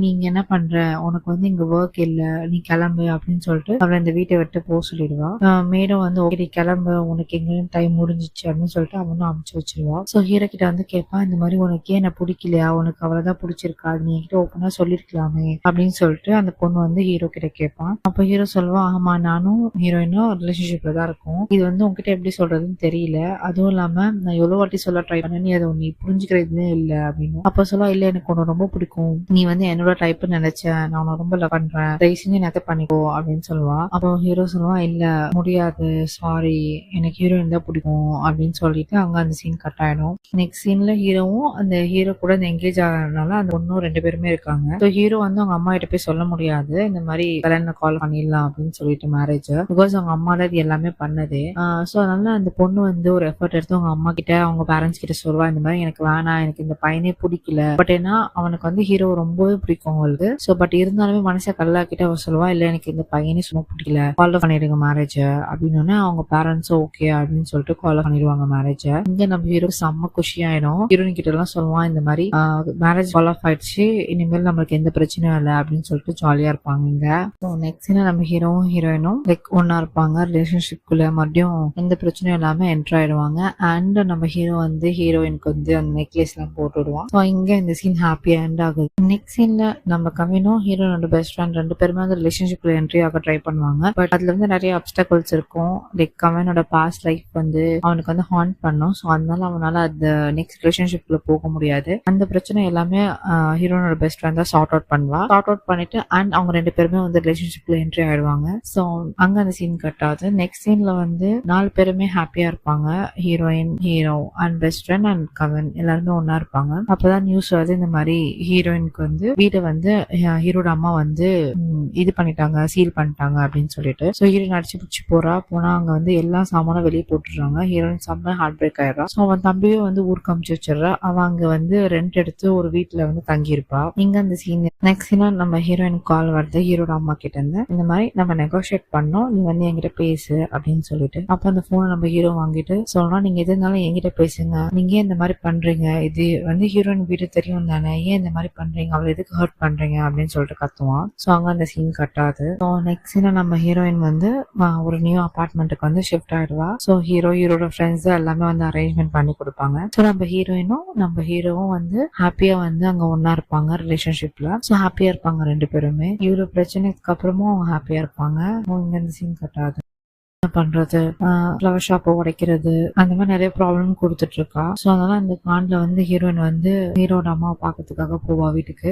நீங்க என்ன பண்ற? உனக்கு வந்து இங்க ஒர்க் இல்ல. நீ கிளம்பு அப்படின்னு சொல்லிட்டு அவள இந்த வீட்டை விட்டு போ சொல்லிடுவா. மேடம் வந்து ஓகே நீ கிளம்பு, உனக்கு எங்க டைம் முடிஞ்சிச்சு அப்படின்னு சொல்லிட்டு அவனும் அமுச்சு வச்சிருவா. சோ ஹீரோ கிட்ட வந்து கேட்பான், இந்த மாதிரி உனக்கு ஏன் என்ன பிடிக்கலையா? உனக்கு அவ்வளவுதான் பிடிச்சிருக்கா? நீ என்கிட்ட ஓப்பனா சொல்லிருக்கலாமே அப்படின்னு சொல்லிட்டு அந்த பொண்ணு வந்து ஹீரோ கிட்ட கேட்பான். அப்ப ஹீரோ சொல்லுவான், ஆமா நானும் ஹீரோயினும் ரிலேஷன்ஷிப்ல தான் இருக்கும். இது வந்து உன்கிட்ட எப்படி சொல்றதுன்னு தெரியல. அதுவும் இல்லாம நான் எவ்வளவு வாட்டி சொல்ல ட்ரை பண்ண, நீ அதை நீ புரிஞ்சுக்கிறதே இல்ல அப்படின்னு. அப்ப சொல்லுவா, இல்ல எனக்கு உன்னை ரொம்ப பிடிக்கும். நீ வந்து என்னோட டைப்னு நினைச்சேன். நான் உன்னை ரொம்ப லவ் பண்றேன். தயவு செஞ்சு என்னத்த பண்ணிக்கோ அப்படின்னு சொல்லுவா. அப்போ ஹீரோ சொல்லுவான், இல்ல முடியாது, சாரி, எனக்கு ஹீரோயின் தான் பிடிக்கும் அப்படின்னு சொல்லிட்டு அங்க அந்த சீன் கட் ஆயிடும். நெக்ஸ்ட் சீன்ல ஹீரோவும் அந்த ஹீரோ கூட என்கேஜ் ஆகிறதுனால அந்த பொண்ணும் 2 பேருமே இருக்காங்க. ஸோ ஹீரோ வந்து அவங்க அம்மா கிட்ட போய் சொல்ல முடியாது, இந்த மாதிரி கல்யாணம் கால் பண்ணிடலாம் அப்படின்னு சொல்லிட்டு மேரேஜ், பிகாஸ் அவங்க அம்மா தான் இது எல்லாமே பண்ணது. ஸோ அதனால அந்த பொண்ணு வந்து ஒரு எஃபர்ட் எடுத்து அவங்க அம்மா கிட்ட அவங்க பேரண்ட்ஸ் கிட்ட சொல்லுவா, இந்த மாதிரி எனக்கு வேணாம், எனக்கு இந்த பையனே பிடிக்கல. பட் ஏன்னா அவனுக்கு வந்து ஹீரோ ரொம்பவே பிடிக்கும் அவளுக்கு. ஸோ பட் இருந்தாலுமே மனசை கல்லாக்கிட்ட அவ சொல்லுவா, இல்ல எனக்கு இந்த பையனே சும்மா பிடிக்கல, ஃபாலோ பண்ணிடுங்க மேரேஜ் அப்படின்னு. அவங்க பேரண்ட்ஸ் ஓகே அப்படின்னு சொல்லிட்டு ஃபாலோ பண்ணிடுவாங்க மேரேஜ். இங்க நம்ம ஹீரோ செம்ம குஷி ஆயிடும். ஹீரோயின் கிட்ட எல்லாம் சொல்லுவான், இந்த மாதிரி மேரேஜ் ஃபாலோ ஆயிடுச்சு, இனிமேல் நம்மளுக்கு எந்த பிரச்சனையும் இல்லை அப்படின்னு சொல்லிட்டு ஜாலியா இருப்பாங்க இங்க. நெக்ஸ்ட் நம்ம ஹீரோவும் ஹீரோயினும் லைக் ஒன்னா இருப்பாங்க. ரிலேஷன்ஷிப்குள்ள மறுபடியும் எந்த பிரச்சனையும் இல்லாம என்டர் ஆயிடுவாங்க. அண்ட் நம்ம ஹீரோ வந்து ஹீரோயினுக்கு வந்து அந்த நெக்லஸ் எல்லாம் போட்டு விடுவான். ஸோ இங்க இந்த சீன் ஹாப்பியா எண்ட் ஆகுது. நெக்ஸ்ட் சீன்ல நம்ம கவினும் ஹீரோனோட பெஸ்ட் ஃப்ரெண்ட் 2 பேருமே அந்த ரிலேஷன்ஷிப்ல என்ட்ரி ஆக ட்ரை பண்ணுவாங்க. பட் அதுல வந்து நிறைய அப்டக்கல்ஸ் இருக்கும். லைக் கவினோட பாஸ்ட் லைஃப் வந்து அவனுக்கு வந்து ஹாண்ட் பண்ணும். ஸோ அதனால அவனால அந்த நெக்ஸ்ட் ரிலேஷன்ஷிப்ல போக முடியாது. அந்த பிரச்சனை எல்லாமே ஹீரோனோட பெஸ்ட் ஃப்ரெண்ட் தான் சார்ட் அவுட் பண்ணுவா. சார்ட் அவுட் பண்ணிட்டு அண்ட் அவங்க 2 பேருமே வந்து ரிலேஷன்ஷிப்ல என்ட்ரி ஆயிடுவாங்க. ஸோ அங்க அந்த சீன் கட் ஆகுது. நெக்ஸ்ட் சீன்ல வந்து 4 பேருமே ஹாப்பியா இருப்பாங்க. Heroine, hero and best friend and Kavin எல்லாருமே ஒன்னா இருப்பாங்க. அப்பதான் நியூஸ் வருது, இந்த மாதிரி ஹீரோயினுக்கு வந்து வீட்டை வந்து ஹீரோட அம்மா வந்து இது பண்ணிட்டாங்க, சீல் பண்ணிட்டாங்க அப்படின்னு சொல்லிட்டு. ஸோ ஹீரோயின் அடிச்சு பிடிச்சி போனா அங்க வந்து எல்லா சாமானும் வெளியே போட்டுடுறாங்க. ஹீரோயின் செம்ம ஹார்ட் பிரேக் ஆயிடுறா. ஸோ அவன் தம்பியும் வந்து ஊருக்கு அமுச்சு வச்சிடறா. அவன் அங்க வந்து ரெண்ட் எடுத்து ஒரு வீட்டுல வந்து தங்கி இருப்பா. இங்க அந்த சீன் நெக்ஸ்ட் சீனா நம்ம ஹீரோயினுக்கு கால் வருது ஹீரோட அம்மா கிட்ட இருந்து, இந்த மாதிரி நம்ம நெகோஷியேட் பண்ணோம், நீ வந்து என்கிட்ட பேசு அப்படின்னு சொல்லிட்டு. அப்ப அந்த போனை நம்ம ஹீரோ வாங்கிட்டு சொல்றோம், நீங்க எது இருந்தாலும் என்கிட்ட பேசுங்க, நீங்க ஏன் இந்த மாதிரி பண்றீங்க, இது வந்து ஹீரோயின் வீடு தெரியும் தானே, ஏன் இந்த மாதிரி பண்றீங்க, அவளை எதுக்கு ஹர்ட் பண்றீங்க அப்படின்னு சொல்லிட்டு கத்துவான். ஸோ அங்க அந்த சீன் கட்டாது. ஸோ நெக்ஸ்ட் சீனா நம்ம ஹீரோயின் வந்து ஒரு நியூ அபார்ட்மெண்ட்டுக்கு வந்து ஷிஃப்ட் ஆயிடுவா. ஸோ ஹீரோட ஃப்ரெண்ட்ஸ் எல்லாமே வந்து அரேஞ்ச்மெண்ட் பண்ணி கொடுப்பாங்க. ஸோ நம்ம ஹீரோயினும் நம்ம ஹீரோவும் வந்து ஹாப்பியா வந்து அங்க ஒன்னா இருப்பாங்க ரிலேஷன்ஷிப்ல. ஸோ ஹாப்பியா இருப்பாங்க 2 பேருமே. இவ்வளவு பிரச்சனைக்கு அப்புறமும் அவங்க ஹாப்பியா இருப்பாங்க. இங்க இந்த சீன் கட்டாது. பண்றது, ஃப்ளவர் ஷாப்பை உடைக்கிறது, அந்த மாதிரி நிறைய ப்ராப்ளம் கொடுத்துட்டு இருக்கா. ஸோ அதனால அந்த காண்ட்ல வந்து ஹீரோயின் வந்து ஹீரோட அம்மாவை பாக்கிறதுக்காக போவா வீட்டுக்கு.